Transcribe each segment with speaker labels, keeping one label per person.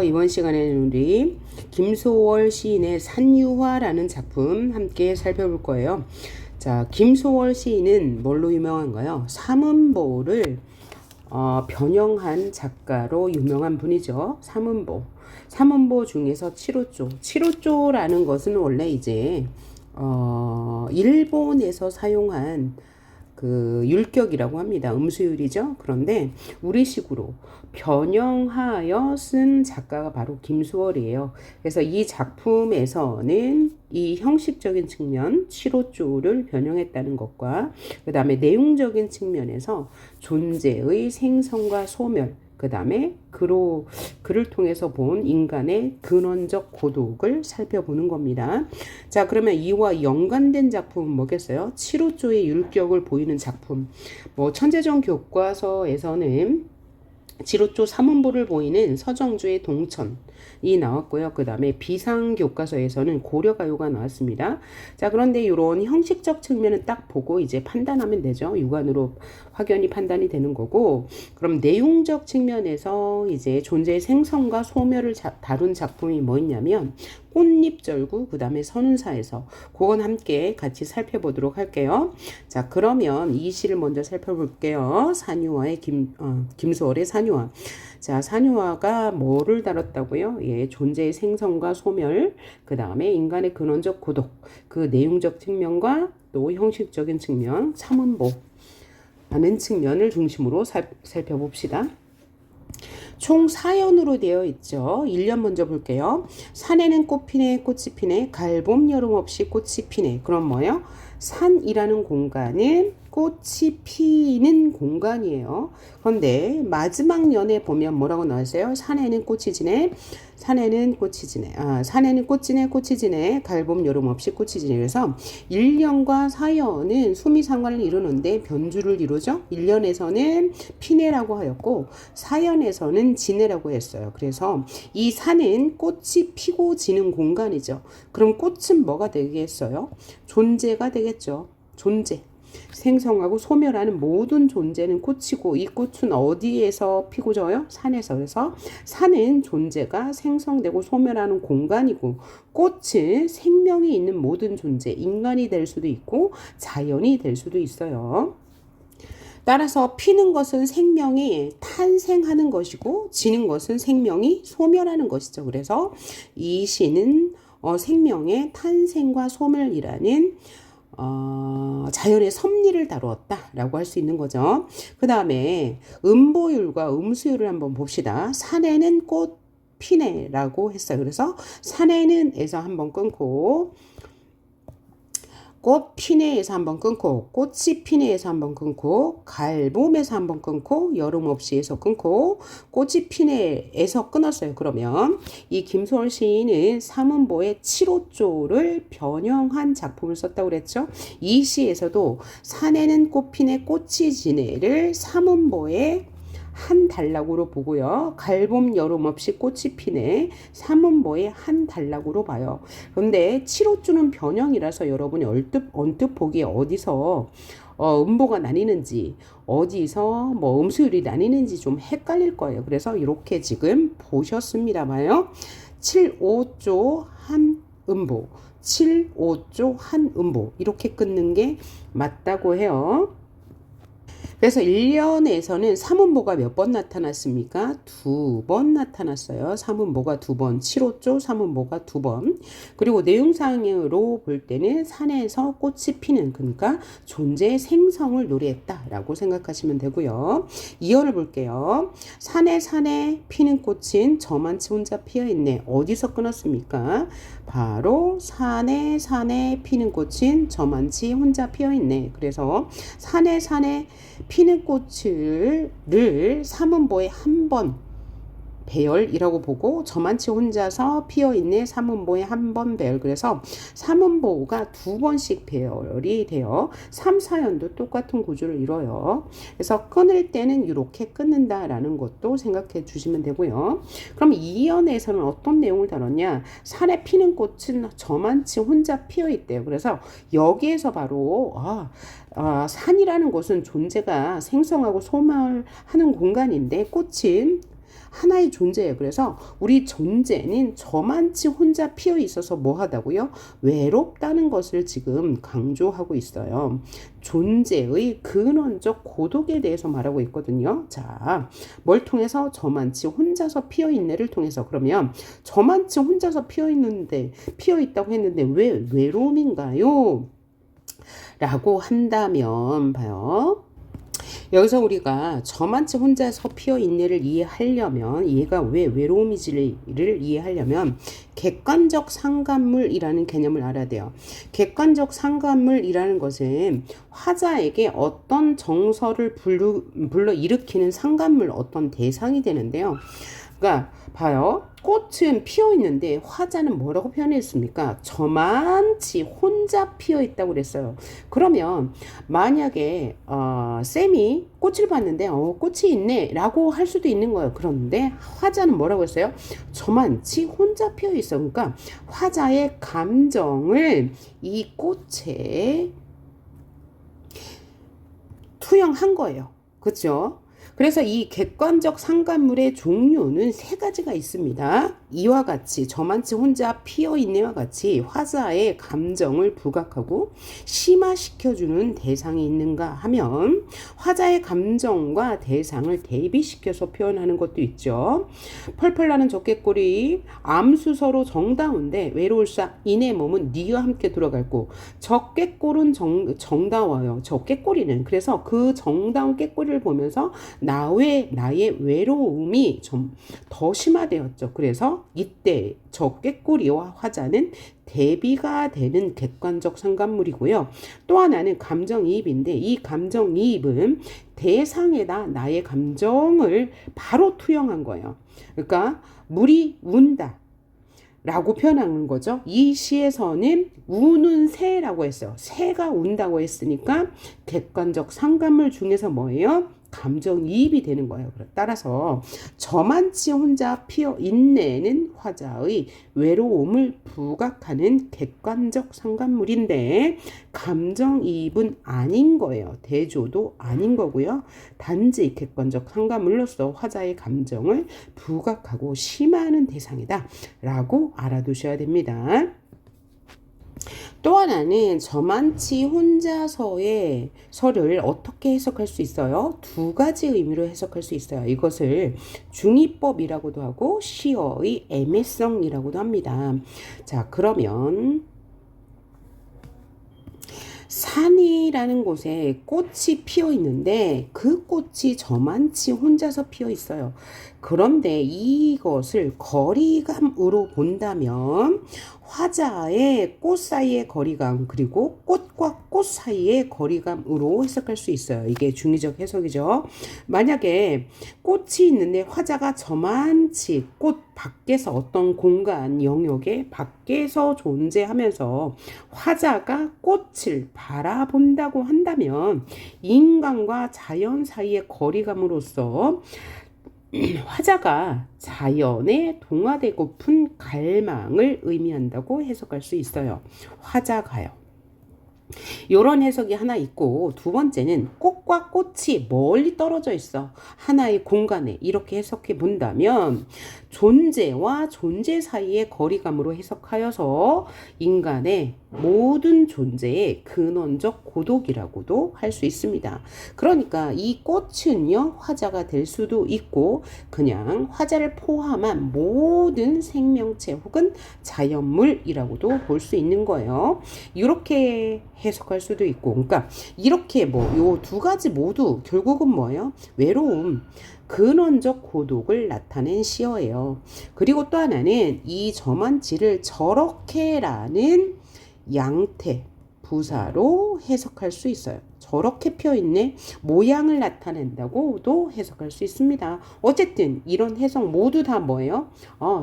Speaker 1: 이번 시간에는 우리 김소월 시인의 산유화라는 작품 함께 살펴볼 거예요. 자, 김소월 시인은 뭘로 유명한가요? 삼음보를 변형한 작가로 유명한 분이죠. 삼음보 중에서 칠호조라는 것은 원래 이제 일본에서 사용한 그 율격이라고 합니다. 음수율이죠. 그런데 우리식으로 변형하여 쓴 작가가 바로 김소월이에요. 그래서 이 작품에서는 이 형식적인 측면, 칠호조를 변형했다는 것과 그 다음에 내용적인 측면에서 존재의 생성과 소멸, 그 다음에 그를 통해서 본 인간의 근원적 고독을 살펴보는 겁니다. 자, 그러면 이와 연관된 작품은 뭐겠어요? 칠호조의 율격을 보이는 작품. 천재전 교과서에서는 칠호조 삼음보를 보이는 서정주의 동천이 나왔고요. 그 다음에 비상교과서에서는 고려가요가 나왔습니다. 자, 그런데 이런 형식적 측면은 딱 보고 이제 판단하면 되죠. 육안으로 확연히 판단이 되는 거고, 그럼 내용적 측면에서 이제 존재의 생성과 소멸을 다룬 작품이 뭐였냐면 꽃잎절구, 그 다음에 선운사에서 그건 함께 같이 살펴보도록 할게요. 자, 그러면 이 시를 먼저 살펴볼게요. 산유화의 김소월의 산유화. 자, 산유화가 뭐를 다뤘다고요? 예, 존재의 생성과 소멸, 그 다음에 인간의 근원적 고독, 그 내용적 측면과 또 형식적인 측면, 삼음보 하는 측면을 중심으로 살펴봅시다. 총 4연으로 되어 있죠. 1년 먼저 볼게요. 산에는 꽃 피네, 꽃이 피네, 가을봄 여름 없이 꽃이 피네. 그럼 뭐예요? 산이라는 공간은 꽃이 피는 공간이에요. 그런데 마지막 연에 보면 뭐라고 나왔어요? 산에는 꽃이 지네, 산에는 꽃이 지네, 산에는 꽃 지네, 꽃이 지네, 가을봄 여름 없이 꽃이 지네. 그래서 1년과 4년은 수미 상관을 이루는데 변주를 이루죠. 1년에서는 피네라고 하였고 4년에서는 지네라고 했어요. 그래서 이 산은 꽃이 피고 지는 공간이죠. 그럼 꽃은 뭐가 되겠어요? 존재가 되겠죠. 존재. 생성하고 소멸하는 모든 존재는 꽃이고, 이 꽃은 어디에서 피고 져요? 산에서. 그래서 산은 존재가 생성되고 소멸하는 공간이고, 꽃은 생명이 있는 모든 존재, 인간이 될 수도 있고 자연이 될 수도 있어요. 따라서 피는 것은 생명이 탄생하는 것이고 지는 것은 생명이 소멸하는 것이죠. 그래서 이 시는 생명의 탄생과 소멸이라는 자연의 섭리를 다루었다라고 할 수 있는 거죠. 그 다음에 음보율과 음수율을 한번 봅시다. 산에는 꽃 피네라고 했어요. 그래서 산에는에서 한번 끊고, 꽃 피네에서 한번 끊고, 꽃이 피네에서 한번 끊고, 가을봄에서 한번 끊고, 여름 없이에서 끊고, 꽃이 피네에서 끊었어요. 그러면 이 김소월 시인은 삼음보의 칠호조를 변형한 작품을 썼다고 그랬죠. 이 시에서도 산에는 꽃 피네, 꽃이 지네를 삼음보의 한 단락으로 보고요. 가을봄 여름 없이 꽃이 피네 삼음보의 한 단락으로 봐요. 그런데 칠호조는 변형이라서 여러분이 언뜻 보기에 어디서 음보가 나뉘는지, 어디서 음수율이 나뉘는지 좀 헷갈릴 거예요. 그래서 이렇게 지금 보셨습니다만요. 7,5조 한 음보, 7,5조 한 음보 이렇게 끊는 게 맞다고 해요. 그래서 1년에서는 삼음보가 몇 번 나타났습니까? 2번 나타났어요. 삼음보가 2번, 7호조 삼음보가 2번. 그리고 내용상으로 볼 때는 산에서 꽃이 피는, 그러니까 존재의 생성을 노래했다라고 생각하시면 되고요. 2연을 볼게요. 산에 피는 꽃은 저만치 혼자 피어있네. 어디서 끊었습니까? 바로 산에 피는 꽃은 저만치 혼자 피어있네. 그래서 산에 피는 꽃을 삼음보에 한 번 배열이라고 보고 저만치 혼자서 피어있네 삼음보에 한 번 배열. 그래서 삼음보가 2번씩 배열이 돼요. 3, 4연도 똑같은 구조를 이뤄요. 그래서 끊을 때는 이렇게 끊는다라는 것도 생각해 주시면 되고요. 그럼 2연에서는 어떤 내용을 다뤘냐? 산에 피는 꽃은 저만치 혼자 피어있대요. 그래서 여기에서 바로 산이라는 곳은 존재가 생성하고 소멸하는 공간인데 꽃은 하나의 존재예요. 그래서 우리 존재는 저만치 혼자 피어 있어서 뭐하다고요? 외롭다는 것을 지금 강조하고 있어요. 존재의 근원적 고독에 대해서 말하고 있거든요. 자, 뭘 통해서? 저만치 혼자서 피어 있네를 통해서. 그러면 저만치 혼자서 피어 있다고 했는데 왜 외로움인가요? 라고 한다면 봐요. 여기서 우리가 저만치 혼자서 피어 있네를 이해하려면, 얘가 왜 외로움이지를 이해하려면 객관적 상관물이라는 개념을 알아야 돼요. 객관적 상관물이라는 것은 화자에게 어떤 정서를 불러일으키는 상관물, 어떤 대상이 되는데요. 그러니까 봐요. 꽃은 피어 있는데 화자는 뭐라고 표현했습니까? 저만치 혼자 피어 있다고 그랬어요. 그러면 만약에 쌤이 꽃을 봤는데 꽃이 있네 라고 할 수도 있는 거예요. 그런데 화자는 뭐라고 했어요? 저만치 혼자 피어 있어. 그러니까 화자의 감정을 이 꽃에 투영한 거예요. 그렇죠? 그래서 이 객관적 상관물의 종류는 세 가지가 있습니다. 이와 같이 저만치 혼자 피어있네와 같이 화자의 감정을 부각하고 심화시켜주는 대상이 있는가 하면 화자의 감정과 대상을 대비시켜서 표현하는 것도 있죠. 펄펄 나는 적개꼬리 암수서로 정다운데 외로울사 이내 몸은 니와 함께 들어갈고 적개꼴은 정다워요. 적개꼬리는 그래서 그 정다운 깨꼬리를 보면서 나의 외로움이 좀 더 심화되었죠. 그래서 이때 저 꾀꼬리와 화자는 대비가 되는 객관적 상관물이고요. 또 하나는 감정이입인데 이 감정이입은 대상에다 나의 감정을 바로 투영한 거예요. 그러니까 물이 운다 라고 표현하는 거죠. 이 시에서는 우는 새라고 했어요. 새가 운다고 했으니까 객관적 상관물 중에서 뭐예요? 감정이입이 되는 거예요. 따라서 저만치 혼자 피어 있네는 화자의 외로움을 부각하는 객관적 상관물인데 감정이입은 아닌 거예요. 대조도 아닌 거고요. 단지 객관적 상관물로서 화자의 감정을 부각하고 심화하는 대상이다 라고 알아두셔야 됩니다. 또 하나는 저만치 혼자서의 설을 어떻게 해석할 수 있어요? 두 가지 의미로 해석할 수 있어요. 이것을 중의법이라고도 하고 시어의 애매성이라고도 합니다. 자, 그러면 산이라는 곳에 꽃이 피어 있는데 그 꽃이 저만치 혼자서 피어 있어요. 그런데 이것을 거리감으로 본다면 화자의 꽃 사이의 거리감 그리고 꽃과 꽃 사이의 거리감으로 해석할 수 있어요. 이게 중의적 해석이죠. 만약에 꽃이 있는데 화자가 저만치 꽃 밖에서 어떤 공간 영역에 밖에서 존재하면서 화자가 꽃을 바라본다고 한다면 인간과 자연 사이의 거리감으로서 화자가 자연에 동화되고픈 갈망을 의미한다고 해석할 수 있어요. 화자가요. 이런 해석이 하나 있고 두 번째는 꽃과 꽃이 멀리 떨어져 있어. 하나의 공간에 이렇게 해석해 본다면 존재와 존재 사이의 거리감으로 해석하여서 인간의 모든 존재의 근원적 고독이라고도 할 수 있습니다. 그러니까 이 꽃은요 화자가 될 수도 있고 그냥 화자를 포함한 모든 생명체 혹은 자연물이라고도 볼 수 있는 거예요. 이렇게 해석할 수도 있고 그러니까 이렇게 요 두 가지 모두 결국은 뭐예요? 외로움 근원적 고독을 나타낸 시어예요. 그리고 또 하나는 이 저만치를 저렇게라는 양태 부사로 해석할 수 있어요. 저렇게 펴있네 모양을 나타낸다고도 해석할 수 있습니다. 어쨌든 이런 해석 모두 다 뭐예요?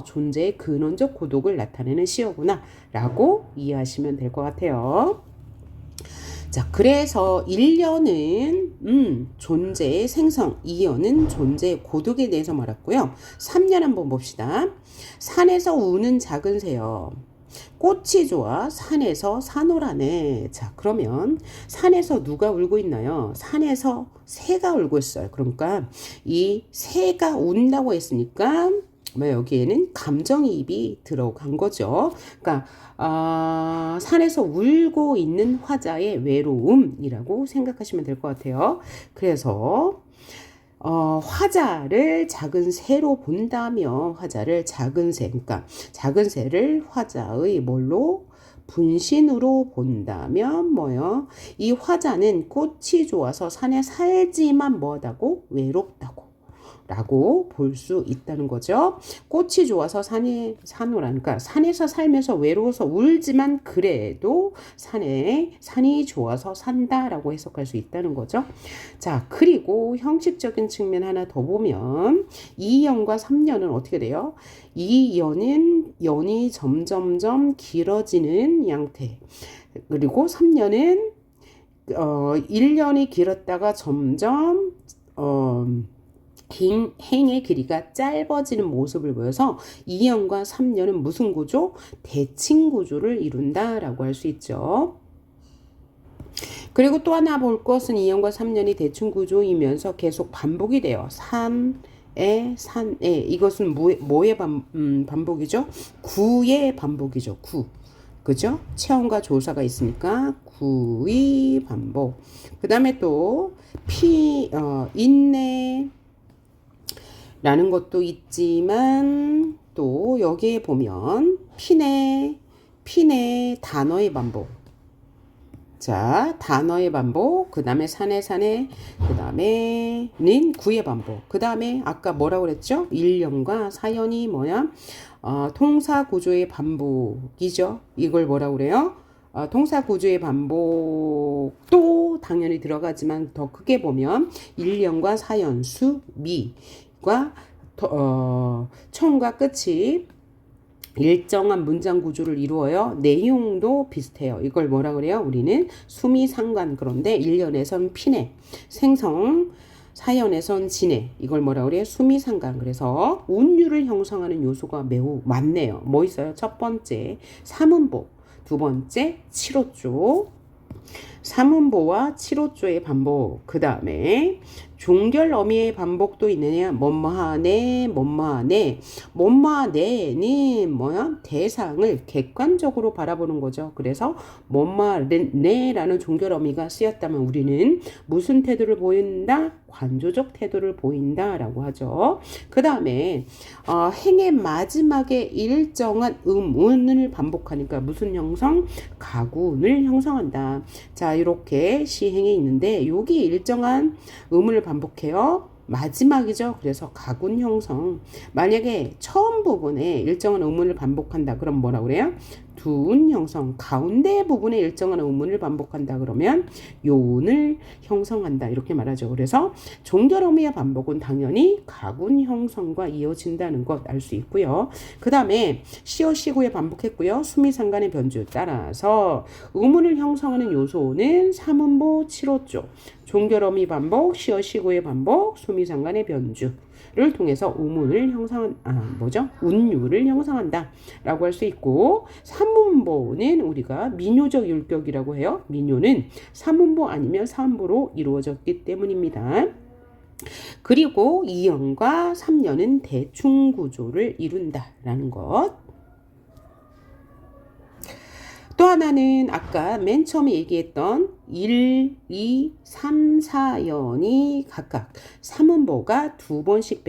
Speaker 1: 존재의 근원적 고독을 나타내는 시어구나 라고 이해하시면 될 것 같아요. 자, 그래서 1년은 존재의 생성, 2년은 존재의 고독에 대해서 말했고요. 3년 한번 봅시다. 산에서 우는 작은 새요. 꽃이 좋아 산에서 사노라네. 자, 그러면 산에서 누가 울고 있나요? 산에서 새가 울고 있어요. 그러니까 이 새가 운다고 했으니까 뭐 여기에는 감정이입이 들어간 거죠. 그러니까 산에서 울고 있는 화자의 외로움이라고 생각하시면 될 것 같아요. 그래서 화자를 작은 새로 본다며 화자를 작은 새, 그러니까 작은 새를 화자의 뭘로? 분신으로 본다면 뭐요? 이 화자는 꽃이 좋아서 산에 살지만 뭐하다고? 외롭다고. 라고 볼 수 있다는 거죠. 꽃이 좋아서 산에 사노라니까 산에서 살면서 외로워서 울지만 그래도 산이 좋아서 산다라고 해석할 수 있다는 거죠. 자, 그리고 형식적인 측면 하나 더 보면 2년과 3년은 어떻게 돼요? 2년이 점점점 길어지는 양태. 그리고 3년은 1년이 길었다가 점점 행의 길이가 짧아지는 모습을 보여서 2년과 3년은 무슨 구조? 대칭 구조를 이룬다라고 할 수 있죠. 그리고 또 하나 볼 것은 2년과 3년이 대칭 구조이면서 계속 반복이 돼요. 산에 이것은 뭐의 반복이죠? 구의 반복이죠. 구. 그죠? 체험과 조사가 있으니까 구의 반복. 그 다음에 또 인내 라는 것도 있지만 또 여기에 보면 핀의 단어의 반복. 자, 단어의 반복, 그 다음에 산에, 그 다음에는 구의 반복. 그 다음에 아까 뭐라고 그랬죠? 1년과 4년이 뭐야? 통사 구조의 반복이죠. 이걸 뭐라고 그래요? 통사 구조의 반복도 당연히 들어가지만 더 크게 보면 1년과 4연, 수, 미과 처음과 끝이 일정한 문장 구조를 이루어요. 내용도 비슷해요. 이걸 뭐라 그래요? 우리는 수미상관. 그런데 1년에선 피내, 생성, 4년에선 진해. 이걸 뭐라 그래요? 수미상관. 그래서 운율을 형성하는 요소가 매우 많네요. 뭐 있어요? 첫 번째, 삼음보. 두 번째, 칠호조. 삼음보와 칠호조의 반복. 그 다음에 종결 어미의 반복도 있느냐? 뭐뭐하네. 뭐뭐하네는 뭐야? 대상을 객관적으로 바라보는 거죠. 그래서 뭐뭐하네라는 종결 어미가 쓰였다면 우리는 무슨 태도를 보인다? 관조적 태도를 보인다라고 하죠. 그 다음에 행의 마지막에 일정한 음운을 반복하니까 무슨 형성? 가구운을 형성한다. 자, 이렇게 시행이 있는데 여기 일정한 음을 반복해요. 마지막이죠. 그래서 가군 형성. 만약에 처음 부분에 일정한 음운을 반복한다. 그럼 뭐라 그래요? 두운 형성. 가운데 부분에 일정한 음운을 반복한다. 그러면 요운을 형성한다. 이렇게 말하죠. 그래서 종결어미의 반복은 당연히 가군 형성과 이어진다는 것 알 수 있고요. 그 다음에 시어 시구에 반복했고요. 수미상관의 변주 따라서 음운을 형성하는 요소는 삼음보 칠호조. 종결어미 반복, 시어 시구의 반복, 수미상관의 변주를 통해서 운율을 형성한다라고 할 수 있고, 삼음보는 우리가 민요적 율격이라고 해요. 민요는 삼음보 아니면 사음보로 이루어졌기 때문입니다. 그리고 2년과 3년은 대충 구조를 이룬다라는 것. 또 하나는 아까 맨 처음에 얘기했던 1, 2, 3, 4연이 각각 삼음보가 두 번씩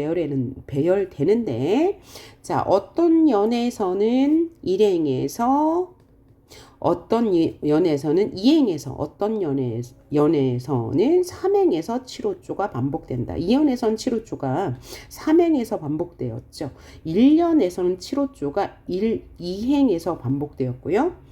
Speaker 1: 배열되는데 자, 어떤 연에서는 일행에서 어떤 연에서는 이행에서 어떤 연에서는 삼행에서 칠호조가 반복된다. 이연에서는 칠호조가 삼행에서 반복되었죠. 1년에서는 칠호조가 2행에서 반복되었고요.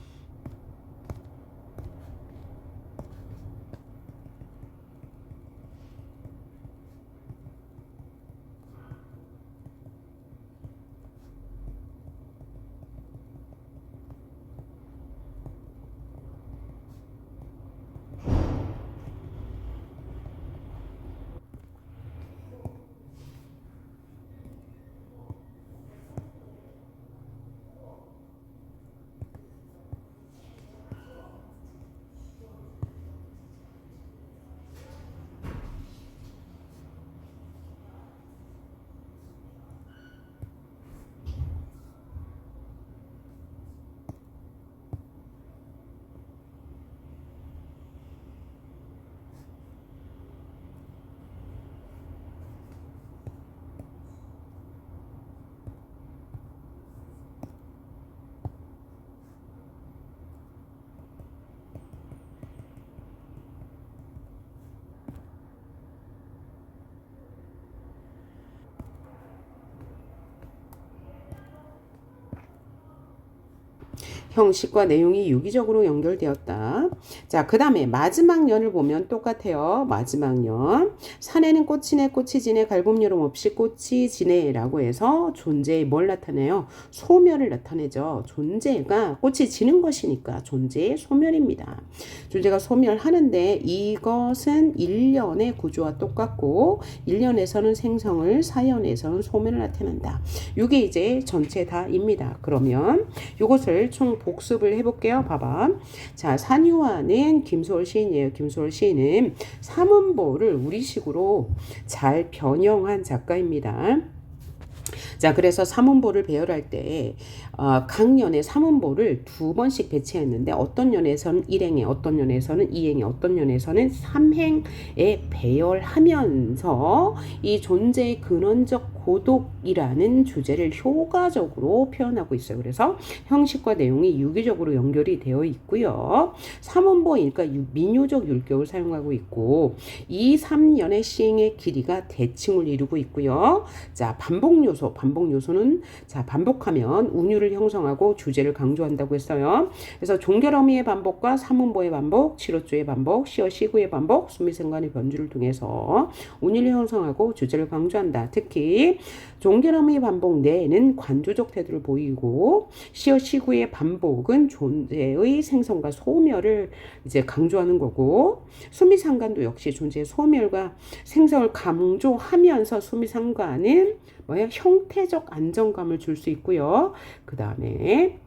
Speaker 1: 형식과 내용이 유기적으로 연결되었다. 자, 그 다음에 마지막 년을 보면 똑같아요. 마지막 년. 산에는 꽃이네, 꽃이 지네, 갈봄 여름 없이 꽃이 지네라고 해서 존재의 뭘 나타내요? 소멸을 나타내죠. 존재가 꽃이 지는 것이니까 존재의 소멸입니다. 존재가 소멸하는데 이것은 1년의 구조와 똑같고 1년에서는 생성을, 4년에서는 소멸을 나타낸다. 이게 이제 전체 다입니다. 그러면 이것을 총 복습을 해볼게요. 봐봐. 자, 산유화는 김소월 시인이에요. 김소월 시인은 삼음보를 우리식으로 잘 변형한 작가입니다. 자, 그래서 삼음보를 배열할 때 각 년에 삼음보를 2번씩 배치했는데 어떤 년에서는 1행에, 어떤 년에서는 2행에, 어떤 년에서는 3행에 배열하면서 이 존재의 근원적 고독이라는 주제를 효과적으로 표현하고 있어요. 그래서 형식과 내용이 유기적으로 연결이 되어 있고요. 삼음보이니까 민요적 율격을 사용하고 있고 2, 3년의 시행의 길이가 대칭을 이루고 있고요. 자, 반복 요소는 자, 반복하면 운율을 형성하고 주제를 강조한다고 했어요. 그래서 종결어미의 반복과 삼음보의 반복, 칠호조의 반복, 시어 시구의 반복, 수미생관의 변주를 통해서 운율을 형성하고 주제를 강조한다. 특히 종결어미의 반복 내에는 관조적 태도를 보이고 시어 시구의 반복은 존재의 생성과 소멸을 이제 강조하는 거고 수미상관도 역시 존재의 소멸과 생성을 강조하면서 수미상관은 뭐야? 형태적 안정감을 줄 수 있고요. 그 다음에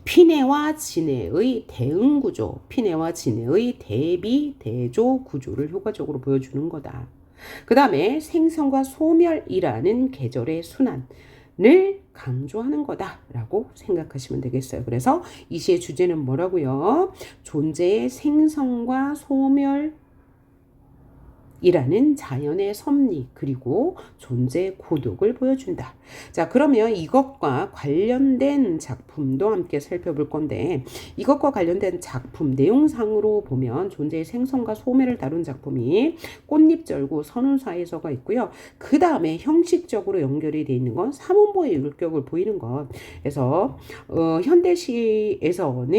Speaker 1: 피내와 진해의 대응 구조, 피내와 진해의 대비, 대조 구조를 효과적으로 보여주는 거다. 그 다음에 생성과 소멸이라는 계절의 순환을 강조하는 거다라고 생각하시면 되겠어요. 그래서 이 시의 주제는 뭐라고요? 존재의 생성과 소멸 이라는 자연의 섭리 그리고 존재의 고독을 보여준다. 자, 그러면 이것과 관련된 작품도 함께 살펴볼 건데 이것과 관련된 작품 내용상으로 보면 존재의 생성과 소멸을 다룬 작품이 꽃잎절구 선운사에서가 있고요. 그 다음에 형식적으로 연결이 되어 있는 건 삼음보의 율격을 보이는 것. 그래서 현대시에서는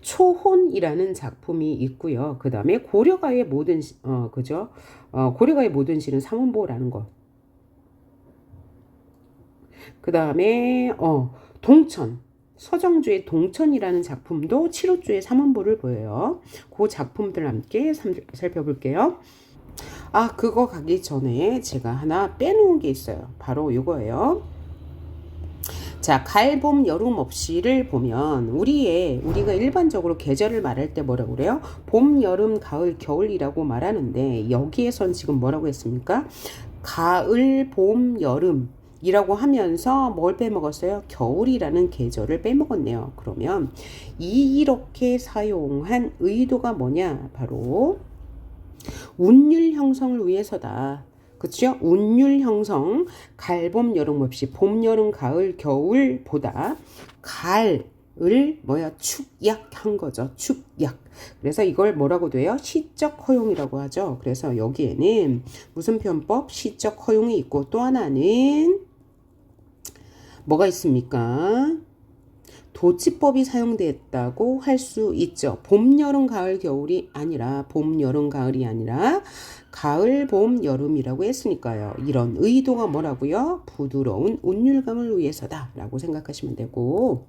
Speaker 1: 초혼이라는 작품이 있고요. 그 다음에 고려가의 모든 고려가의 모든 시는 삼음보라는 것. 그 다음에 동천, 서정주의 동천이라는 작품도 칠호주의 삼음보를 보여요. 그 작품들 함께 살펴볼게요. 그거 가기 전에 제가 하나 빼놓은 게 있어요. 바로 이거예요. 자, 갈, 봄, 여름 없이를 보면 우리가 일반적으로 계절을 말할 때 뭐라고 그래요? 봄, 여름, 가을, 겨울이라고 말하는데 여기에선 지금 뭐라고 했습니까? 가을, 봄, 여름 이라고 하면서 뭘 빼먹었어요? 겨울이라는 계절을 빼먹었네요. 그러면 이렇게 사용한 의도가 뭐냐? 바로 운율 형성을 위해서다. 그렇죠? 운율 형성, 갈, 봄, 여름 없이 봄, 여름, 가을, 겨울보다 갈을 축약한 거죠. 축약. 그래서 이걸 뭐라고도 해요? 시적 허용이라고 하죠. 그래서 여기에는 무슨 편법? 시적 허용이 있고 또 하나는 뭐가 있습니까? 도치법이 사용됐다고 할 수 있죠. 봄, 여름, 가을, 겨울이 아니라 봄, 여름, 가을이 아니라 가을, 봄, 여름이라고 했으니까요. 이런 의도가 뭐라고요? 부드러운 운율감을 위해서다 라고 생각하시면 되고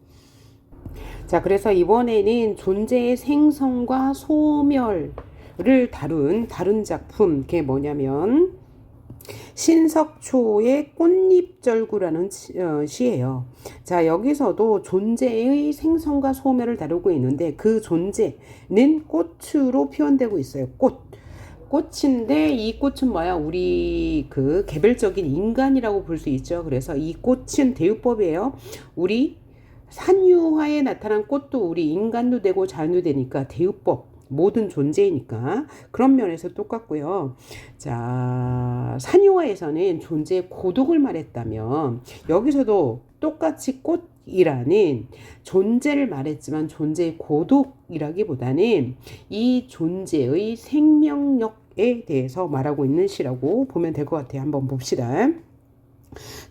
Speaker 1: 자, 그래서 이번에는 존재의 생성과 소멸을 다룬 작품 그게 뭐냐면 신석초의 꽃잎절구라는 시예요. 자, 여기서도 존재의 생성과 소멸을 다루고 있는데 그 존재는 꽃으로 표현되고 있어요. 꽃인데 이 꽃은 뭐야? 우리 그 개별적인 인간이라고 볼 수 있죠. 그래서 이 꽃은 대유법이에요. 우리 산유화에 나타난 꽃도 우리 인간도 되고 자연도 되니까 대유법. 모든 존재이니까 그런 면에서 똑같고요. 자, 산유화에서는 존재의 고독을 말했다면 여기서도 똑같이 꽃이라는 존재를 말했지만 존재의 고독이라기보다는 이 존재의 생명력에 대해서 말하고 있는 시라고 보면 될 것 같아요. 한번 봅시다.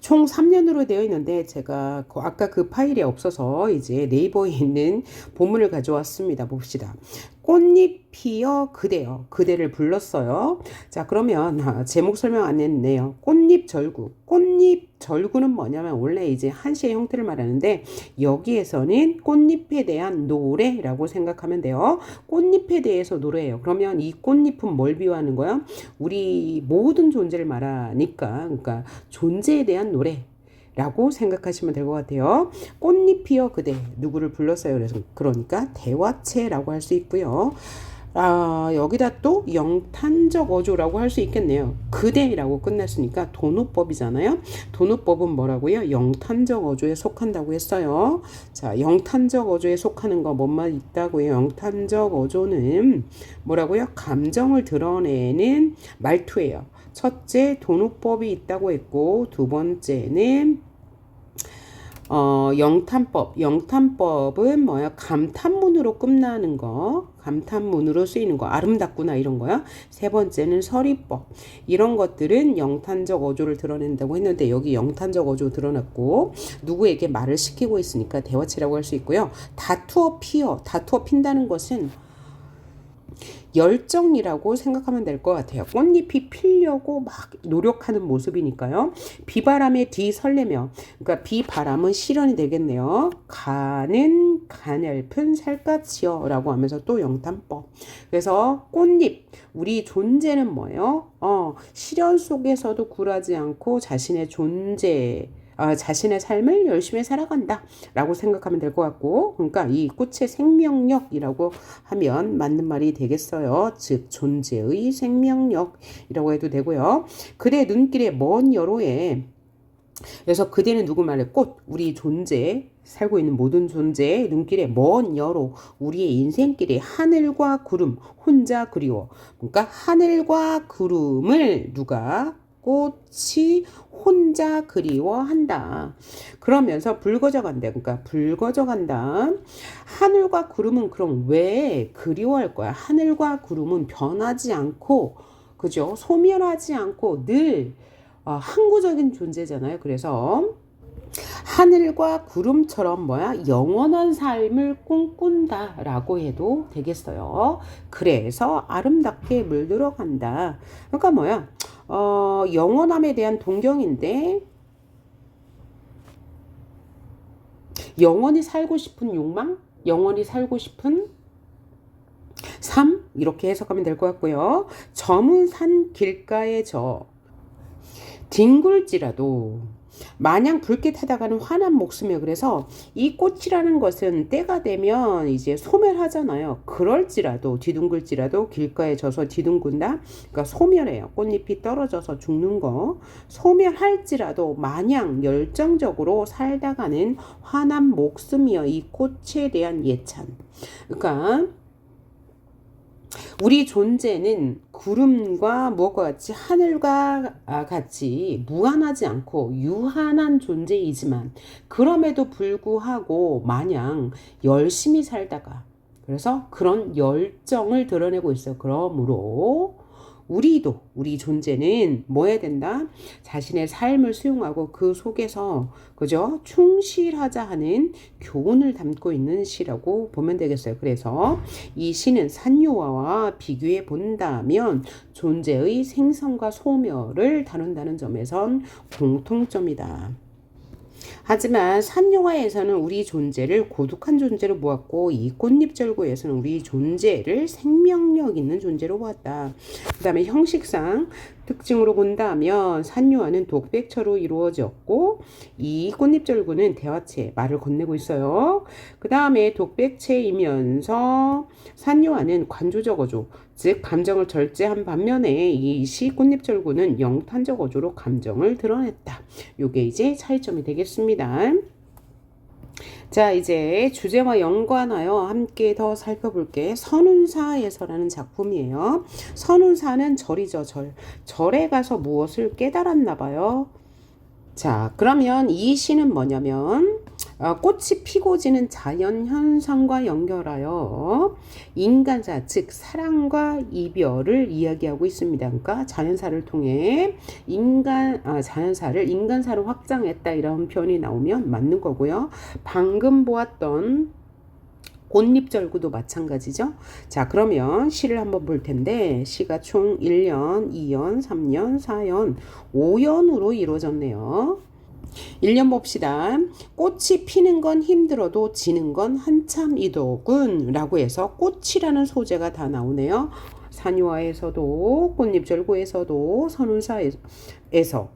Speaker 1: 총 3년으로 되어 있는데 제가 아까 그 파일이 없어서 이제 네이버에 있는 본문을 가져왔습니다. 봅시다. 꽃잎 피어 그대여. 그대를 불렀어요. 자, 그러면 제목 설명 안 했네요. 꽃잎 절구. 꽃잎 절구는 뭐냐면 원래 이제 한시의 형태를 말하는데 여기에서는 꽃잎에 대한 노래라고 생각하면 돼요. 꽃잎에 대해서 노래예요. 그러면 이 꽃잎은 뭘 비유하는 거야? 우리 모든 존재를 말하니까, 그러니까 존재에 대한 노래. 라고 생각하시면 될 것 같아요. 꽃잎이여 그대 누구를 불렀어요. 그래서 그러니까 대화체라고 할 수 있고요. 여기다 또 영탄적 어조라고 할 수 있겠네요. 그대라고 끝났으니까 도노법이잖아요. 도노법은 뭐라고요? 영탄적 어조에 속한다고 했어요. 자, 영탄적 어조에 속하는 거 뭐만 있다고요? 영탄적 어조는 뭐라고요? 감정을 드러내는 말투예요. 첫째, 도노법이 있다고 했고, 두 번째는 영탄법. 영탄법은 뭐야? 감탄문으로 끝나는 거. 감탄문으로 쓰이는 거. 아름답구나 이런 거야. 세 번째는 서리법. 이런 것들은 영탄적 어조를 드러낸다고 했는데 여기 영탄적 어조 드러났고 누구에게 말을 시키고 있으니까 대화체라고 할 수 있고요. 다투어 피어. 다투어 핀다는 것은 열정이라고 생각하면 될 것 같아요. 꽃잎이 피려고 막 노력하는 모습이니까요. 비바람에 뒤설레며, 그러니까 비바람은 실현이 되겠네요. 가는 가냘픈 살갗이여 라고 하면서 또 영탄법. 그래서 꽃잎, 우리 존재는 뭐예요? 실현 속에서도 굴하지 않고 자신의 존재, 자신의 삶을 열심히 살아간다 라고 생각하면 될 것 같고, 그러니까 이 꽃의 생명력이라고 하면 맞는 말이 되겠어요. 즉 존재의 생명력이라고 해도 되고요. 그대 눈길에 먼 여로에, 그래서 그대는 누구 말해? 꽃, 우리 존재, 살고 있는 모든 존재의 눈길에 먼 여로, 우리의 인생길에 하늘과 구름 혼자 그리워. 그러니까 하늘과 구름을 누가? 꽃이 혼자 그리워한다. 그러면서 붉어져 간다. 그러니까 붉어져 간다. 하늘과 구름은 그럼 왜 그리워할 거야? 하늘과 구름은 변하지 않고, 그죠? 소멸하지 않고 늘 항구적인 존재잖아요. 그래서 하늘과 구름처럼 뭐야? 영원한 삶을 꿈꾼다 라고 해도 되겠어요. 그래서 아름답게 물들어간다. 그러니까 뭐야? 영원함에 대한 동경인데 영원히 살고 싶은 욕망? 영원히 살고 싶은 삶? 이렇게 해석하면 될 것 같고요. 저문 산 길가에 뒹굴지라도 마냥 붉게 타다가는 화난 목숨이에요. 그래서 이 꽃이라는 것은 때가 되면 이제 소멸하잖아요. 그럴지라도 뒤둥글지라도 길가에 져서 뒤둥근다. 그러니까 소멸해요. 꽃잎이 떨어져서 죽는 거. 소멸할지라도 마냥 열정적으로 살다가는 화난 목숨이요. 이 꽃에 대한 예찬. 그러니까 우리 존재는 구름과 무엇과 같이 하늘과 같이 무한하지 않고 유한한 존재이지만 그럼에도 불구하고 마냥 열심히 살다가 그래서 그런 열정을 드러내고 있어요. 그러므로 우리 존재는 뭐 해야 된다? 자신의 삶을 수용하고 그 속에서 그죠? 충실하자 하는 교훈을 담고 있는 시라고 보면 되겠어요. 그래서 이 시는 산요화와 비교해 본다면 존재의 생성과 소멸을 다룬다는 점에선 공통점이다. 하지만 산요화에서는 우리 존재를 고독한 존재로 보았고 이 꽃잎절구에서는 우리 존재를 생명력 있는 존재로 보았다. 그 다음에 형식상 특징으로 본다면 산요화는 독백처로 이루어졌고 이 꽃잎절구는 대화체, 말을 건네고 있어요. 그 다음에 독백체이면서 산요화는 관조적 어조, 즉 감정을 절제한 반면에 이 시 꽃잎절구는 영탄적 어조로 감정을 드러냈다. 요게 이제 차이점이 되겠습니다. 자, 이제 주제와 연관하여 함께 더 살펴볼게. 선운사에서라는 작품이에요. 선운사는 절이죠, 절. 절에 가서 무엇을 깨달았나 봐요. 자, 그러면 이 시는 뭐냐면 꽃이 피고 지는 자연 현상과 연결하여 인간사, 즉 사랑과 이별을 이야기하고 있습니다. 그러니까 자연사를 통해 자연사를 인간사로 확장했다 이런 표현이 나오면 맞는 거고요. 방금 보았던 꽃잎절구도 마찬가지죠. 자, 그러면 시를 한번 볼 텐데 시가 총 1년, 2년, 3년, 4년, 5년으로 이루어졌네요. 1년 봅시다. 꽃이 피는 건 힘들어도 지는 건 한참이더군 라고 해서 꽃이라는 소재가 다 나오네요. 산유화에서도 꽃잎절구에서도 선운사에서도요.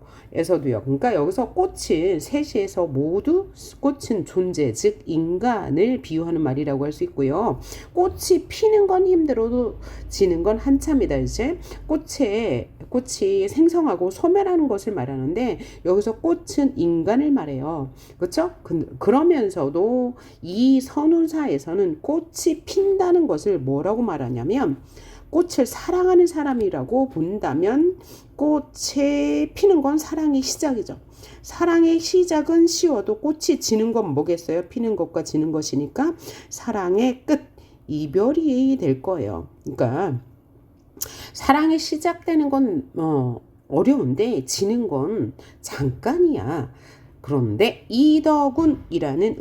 Speaker 1: 그러니까 여기서 꽃은 셋에서 모두 꽃은 존재, 즉 인간을 비유하는 말이라고 할 수 있고요. 꽃이 피는 건 힘들어도 지는 건 한참이다. 이제 꽃이 생성하고 소멸하는 것을 말하는데 여기서 꽃은 인간을 말해요. 그렇죠? 그러면서도 이 선운사에서는 꽃이 핀다는 것을 뭐라고 말하냐면 꽃을 사랑하는 사람이라고 본다면 꽃이 피는 건 사랑의 시작이죠. 사랑의 시작은 쉬워도 꽃이 지는 건 뭐겠어요? 피는 것과 지는 것이니까 사랑의 끝, 이별이 될 거예요. 그러니까 사랑이 시작되는 건 어려운데 지는 건 잠깐이야. 그런데 이더군이라는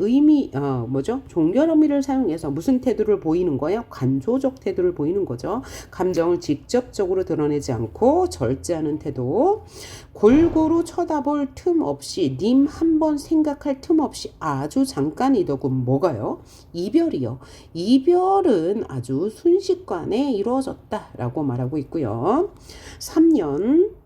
Speaker 1: 종결 의미를 사용해서 무슨 태도를 보이는 거예요? 간조적 태도를 보이는 거죠. 감정을 직접적으로 드러내지 않고 절제하는 태도. 골고루 쳐다볼 틈 없이 님 한 번 생각할 틈 없이 아주 잠깐이더군. 뭐가요? 이별이요. 이별은 아주 순식간에 이루어졌다라고 말하고 있고요. 3년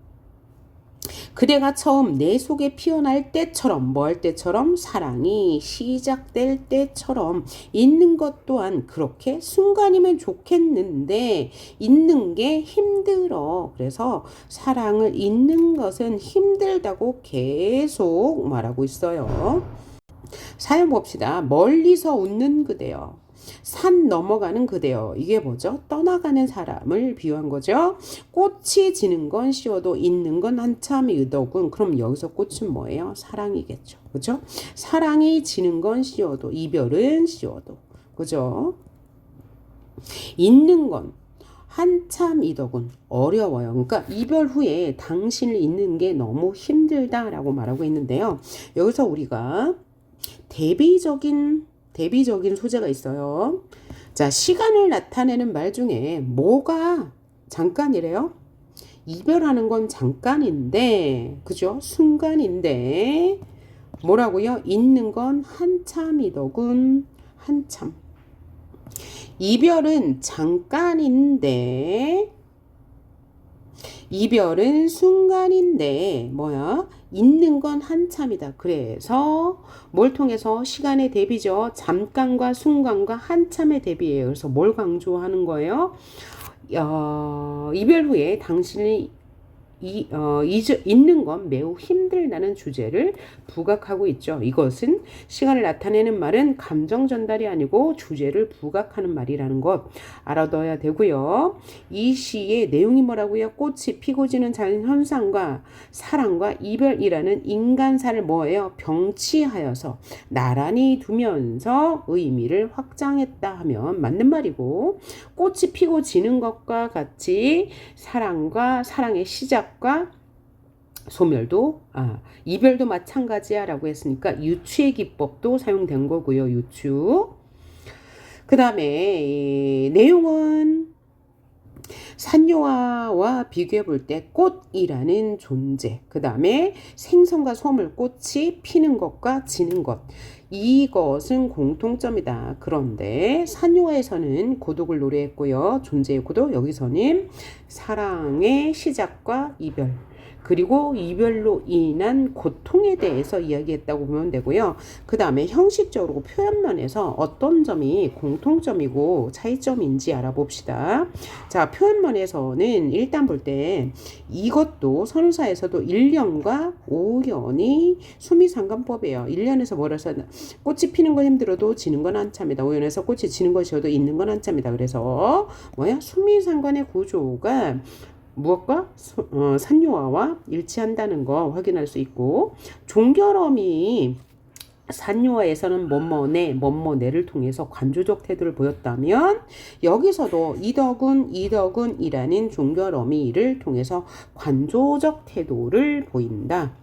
Speaker 1: 그대가 처음 내 속에 피어날 때처럼 뭐 할 때처럼 사랑이 시작될 때처럼 있는 것 또한 그렇게 순간이면 좋겠는데 있는 게 힘들어. 그래서 사랑을 잊는 것은 힘들다고 계속 말하고 있어요. 사연 봅시다. 멀리서 웃는 그대여. 산 넘어가는 그대여. 이게 뭐죠? 떠나가는 사람을 비유한 거죠. 꽃이 지는 건 쉬워도 있는 건 한참이 의더군. 그럼 여기서 꽃은 뭐예요? 사랑이겠죠. 그죠? 사랑이 지는 건 쉬워도 이별은 쉬워도. 그죠? 있는 건 한참이더군. 어려워요. 그러니까 이별 후에 당신을 잊는 게 너무 힘들다라고 말하고 있는데요. 여기서 우리가 대비적인 소재가 있어요. 자, 시간을 나타내는 말 중에 뭐가 잠깐이래요? 이별하는 건 잠깐인데, 그죠? 순간인데, 뭐라고요? 있는 건 한참이더군. 한참. 이별은 잠깐인데, 이별은 순간인데 뭐야? 있는 건 한참이다. 그래서 뭘 통해서 시간의 대비죠. 잠깐과 순간과 한참의 대비예요. 그래서 뭘 강조하는 거예요? 이별 후에 당신이 잊는 건 매우 힘들다는 주제를 부각하고 있죠. 이것은 시간을 나타내는 말은 감정 전달이 아니고 주제를 부각하는 말이라는 것 알아둬야 되고요. 이 시의 내용이 뭐라고요? 꽃이 피고 지는 자연 현상과 사랑과 이별이라는 인간사를 뭐예요? 병치하여서 나란히 두면서 의미를 확장했다 하면 맞는 말이고 꽃이 피고 지는 것과 같이 사랑과 사랑의 시작 소멸도 이별도 마찬가지야 라고 했으니까 유추의 기법도 사용된 거고요. 유추. 그 다음에 내용은 산유화와 비교해 볼 때 꽃이라는 존재, 그 다음에 생선과 소물, 꽃이 피는 것과 지는 것, 이것은 공통점이다. 그런데 산유화에서는 고독을 노래했고요. 존재의 고독, 여기서는 사랑의 시작과 이별, 그리고 이별로 인한 고통에 대해서 이야기했다고 보면 되고요. 그 다음에 형식적으로 표현면에서 어떤 점이 공통점이고 차이점인지 알아봅시다. 자, 표현면에서는 일단 볼 때 이것도 선우사에서도 1년과 5년이 수미상관법이에요. 1년에서 뭐라 써? 꽃이 피는 건 힘들어도 지는 건 한참이다. 5년에서 꽃이 지는 것이어도 있는 건 한참이다. 그래서 뭐야? 수미상관의 구조가 무엇과 산유화와 일치한다는 거 확인할 수 있고, 종결음이 산유화에서는 뭐뭐네를 통해서 관조적 태도를 보였다면 여기서도 이덕은이라는 종결 어미를 통해서 관조적 태도를 보인다.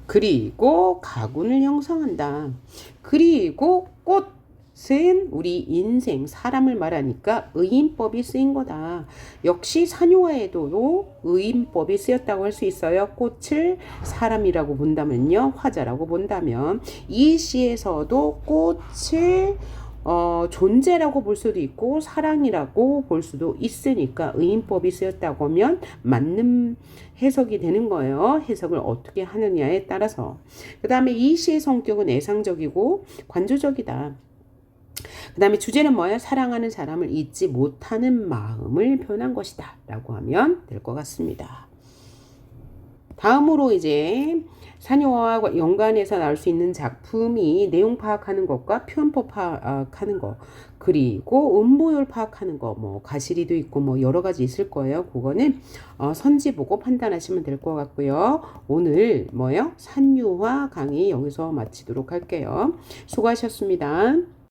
Speaker 1: 그리고 가군을 형성한다. 그리고 꽃은 우리 인생 사람을 말하니까 의인법이 쓰인 거다. 역시 산유화에도 의인법이 쓰였다고 할 수 있어요. 꽃을 사람이라고 본다면요, 화자라고 본다면 이 시에서도 꽃을 존재라고 볼 수도 있고 사랑이라고 볼 수도 있으니까 의인법이 쓰였다고 하면 맞는 해석이 되는 거예요. 해석을 어떻게 하느냐에 따라서. 그 다음에 이 시의 성격은 애상적이고 관조적이다. 그 다음에 주제는 뭐예요? 사랑하는 사람을 잊지 못하는 마음을 표현한 것이다 라고 하면 될 것 같습니다. 다음으로 이제 산유화와 연관해서 나올 수 있는 작품이 내용 파악하는 것과 표현법 파악하는 것, 그리고 음보율 파악하는 거, 뭐 가시리도 있고 뭐 여러 가지 있을 거예요. 그거는 선지 보고 판단하시면 될 것 같고요. 오늘 뭐예요? 산유화 강의 여기서 마치도록 할게요. 수고하셨습니다.